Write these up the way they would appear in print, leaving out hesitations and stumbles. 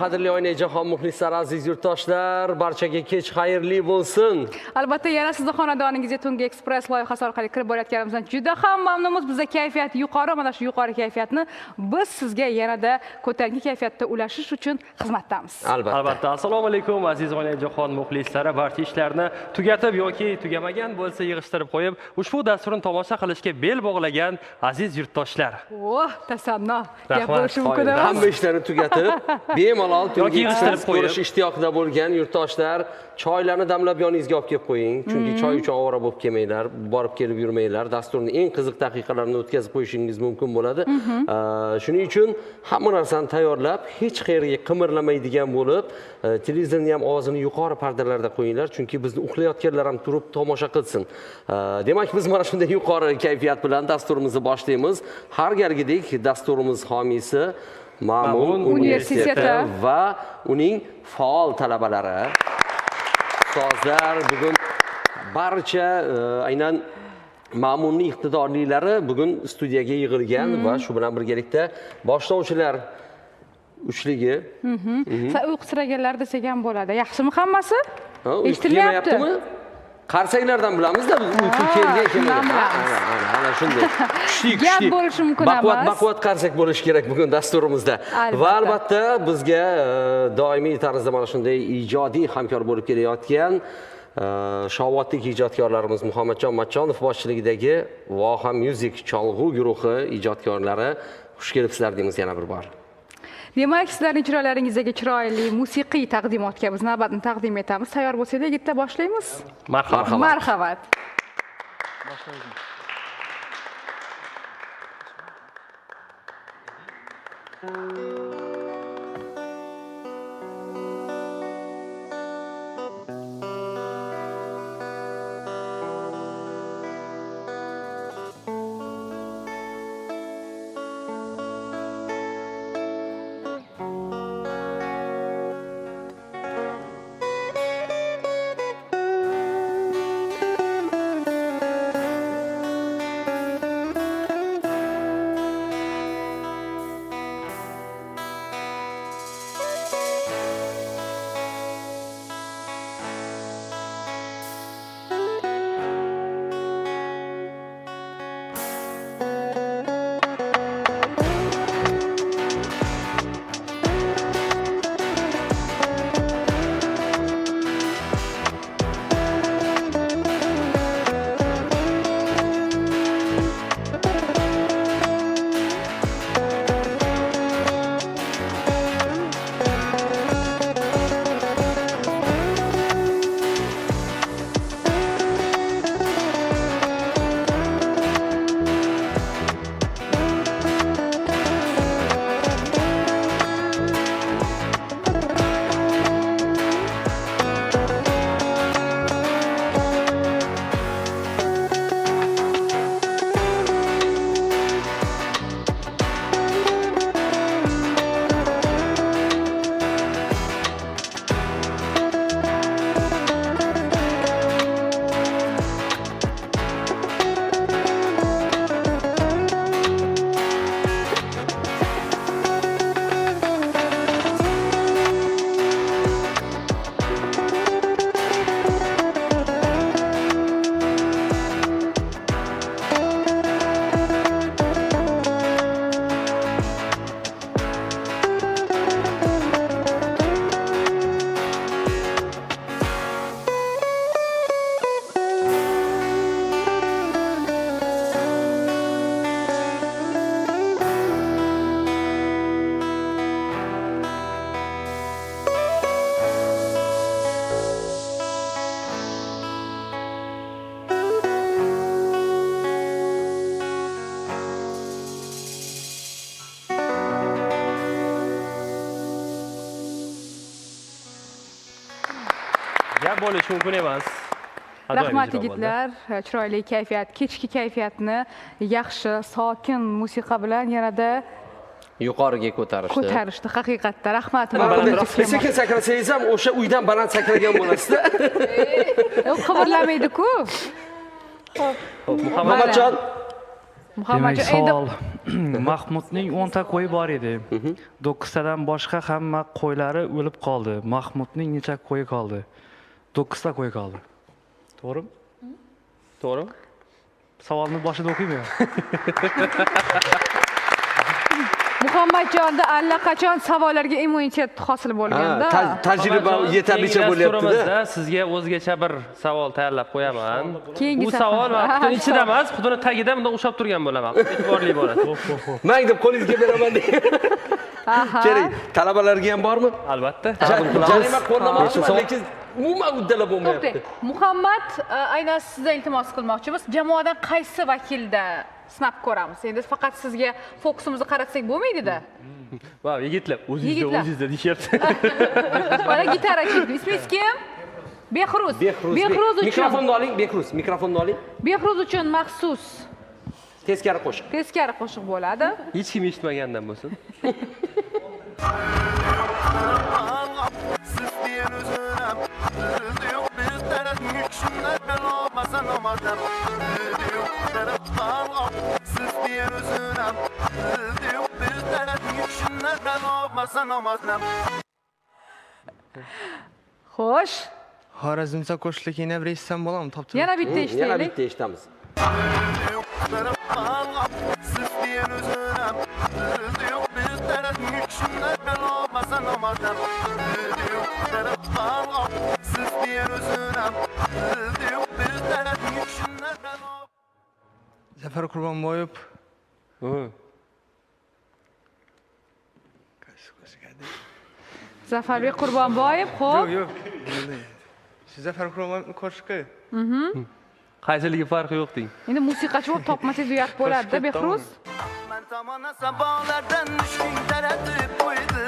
Qadrli Oynajahon muxlislari, aziz yurtdoshlar, barchaga kech xayrli bo'lsin. Albatta, yana sizni xonadoningizga Tungi Express loyihasi orqali kirib borayotganimizdan juda ham mamnunmiz. Bizda kayfiyat yuqori, mana shu yuqori kayfiyatni biz sizga yanada ko'tarinki kayfiyatda ulashish uchun xizmatdamiz. Albatta. Assalomu alaykum aziz Oynajahon muxlislari, barcha ishlarni tugatib yoki tugamagan bo'lsa yig'ishtirib qo'yib, ushbu dasturni tomosha qilishga bel bog'lagan aziz yurtdoshlar. Tasanno. Gap bo'lishi mumkin emas. Hamma ishlarni tugatib, bemalol Tungi Express ko'rish ishtiyoqida bo'lgan yurtdoshlar, choylarni damlab yoningizga olib kelib qo'ying. Chunki choy uchun ovora bo'lib kelmanglar, borib kelib yurmanglar. Dasturning eng qiziq daqiqalarini o'tkazib qo'yishingiz mumkin bo'ladi. Shuning uchun hamma narsani tayyorlab, hech qayerga qimirlamaydigan bo'lib, televizorning ham ovozini yuqori pardalarda qo'yinglar, chunki bizni uxlayotganlar ham turib tomosha qilsin. Demak, biz mana shunday yuqori kayfiyat bilan dasturimizni boshlaymiz. Har galgidek dasturimiz homiysi Ma'mun universiteti va uning faol talabalari, ustozlar, bugun barcha aynan Ma'munning iqtidorlilari bugun studiyaga yig'ilgan va shu bilan birgalikda boshlovchilar uchligi. Uyqusiraganlar desak ham bo'ladi. Yaxshimi hammasi? Eshitilyaptimi? Qarsaklardan bilamizda biz uyqu kelgan. Ana shunday. Kuchli. Gap bo'lishi mumkin emas. Baquvvat qarsak bo'lishi kerak bugun dasturimizda. Va albatta bizga doimiy tarzda mana shunday ijodiy hamkor bo'lib kelayotgan Shovotlik ijodkorlarimiz Muhammadjon Matchonov boshchiligidagi Voha Music cholg'u guruhi ijodkorlari xush kelibsizlar deymiz yana bir bor. Demak, sizlarning chiroylaringizdagi chiroyli musiqiy taqdimotga biz navbatni taqdim etamiz. Tayyor bo'lsangiz, yigitlar boshlaymiz. Marhamat. Gap bo'lishi mumkin emas. Rahmat yigitlar, chiroyli kayfiyat, kechki kayfiyatni yaxshi, sokin musiqa bilan yanada yuqoriga ko'tarishdi. Haqiqatda rahmat. Sekin sakrasangiz ham o'sha uydan baland sakragan bo'lasizda. Qimirlamaydi-ku. Muhammadjon Muhammadjon, savol. Mahmudning 10 ta qo'yi bor edi. 9 tadan boshqa hamma qo'ylari o'lib qoldi. Mahmudning necha qo'yi qoldi? 9 ta qo'yi qoldi. To'g'rimi? To'g'rimi? Savolni boshida o'qiymi? Muhammadjonda allaqachon savollarga immunitet hosil bo'lganda. Tajriba yetarlicha bo'lyapti-da. Dasturimizda sizga o'zgacha bir savol tayyorlab qo'yaman. Keyingi Bu savol qutini ichida emas, qutini tagida bunday o'xshab turgan bo'laman. E'tiborli bo'lasiz. Mang deb qo'lingizga beraman deb. Kerak. Talabalarga ham bormi? Albatta. Jarima qo'llamoqchiman, lekin umuman uddalab bo'lmayapti. To'xtang. Muhammad, aynan sizdan iltimos qilmoqchimiz. Jamoadan qaysi vakilda sinab ko'ramiz? Endi faqat sizga fokusimizni qaratsak bo'lmaydi-da. Va yigitlar, o'zingizda deyapti. Mana gitara keldi. Ismingiz kim? Behruz. Behruz uchun. Mikrofonni oling, mikrofonni oling. Behruz uchun maxsus Teskari qo'shiq. teskari qo'shiq bo'ladi. Hech kim eshitmagandan bo'lsin. Xo'sh, Xorazmcha qo'shiqni yana bir eshitsam bo'ladimi? Topdim. yana bitta Yana eshitaylik. bitta eshitamiz. Zafar Qurbonboyev Zafarbek Qurbonboyev, xo'p. yo'q. Shu Zafar Qurbonboyevning qo'shiqi. Qaysiligi farqi yo'q deng. Endi musiqachi bo'lib topmasangiz uyat bo'ladi-da, Behruz. Ben tamana sabahlardan düşkün tereddüt buydu.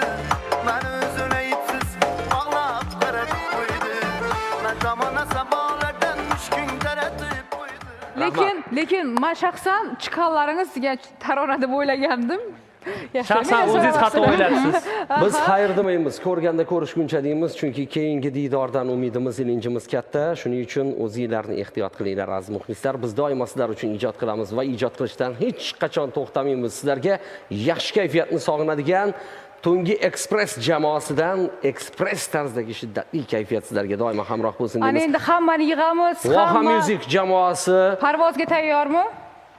Ben özüne ipsiz bağlayıp tereddüt buydu. Ben tamana sabahlardan düşkün tereddüt buydu. Lekin men shaxsan chiqqanlaringiz sizga tarona deb o'ylagandim. Shaxsan o'zingiz xato o'ylabsiz. Biz xayr demaymiz, ko'rganda ko'rishguncha deymiz, chunki keyingi diydordan umidimiz, ilinjimiz katta. Shuning uchun o'zingizlarni ehtiyot qilinglar aziz muxlislar. Biz doimo sizlar uchun ijod qilamiz va ijod qilishdan hech qachon to'xtamaymiz. Sizlarga yaxshi kayfiyatni sog'inadigan Tungi Express jamoasidan ekspress tarzdagi shiddatli kayfiyat sizlarga doimo hamroh bo'lsin Ana deymiz. endi hammani yig'amiz, Voha Music jamoasi parvozga tayyormi?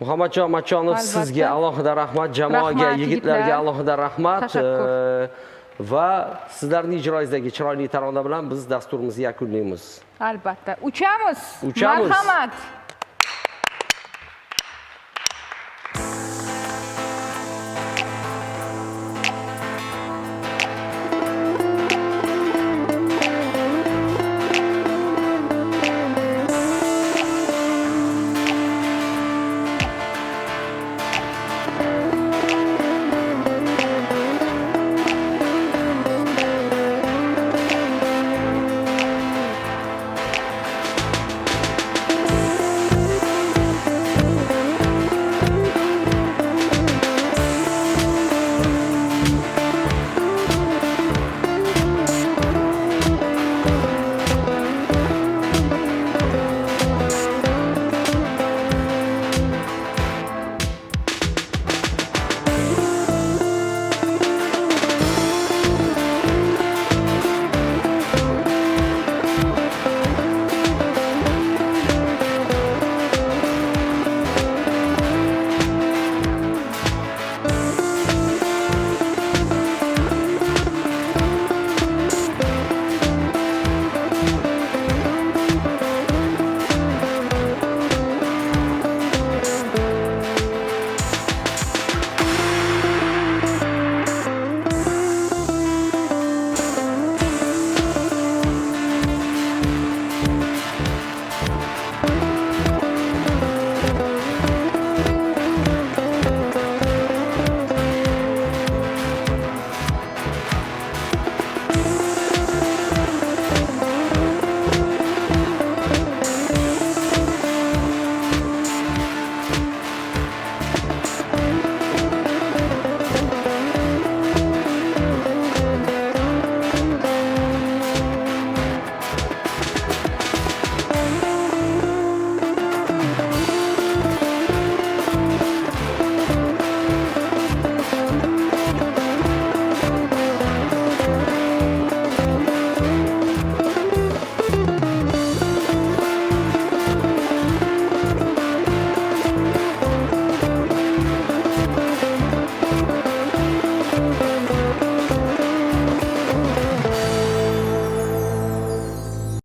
Muhammadjon Matchonov, Albatta. sizga alohida rahmat, jamoaga, Rahmat, yigitlarga yigitlar. alohida rahmat. Tashakkur. Va sizlarning ijroingizdagi chiroyli tarona bilan biz dasturimizni yakunlaymiz. Albatta. Uchamiz. Uchamiz. Marhamat.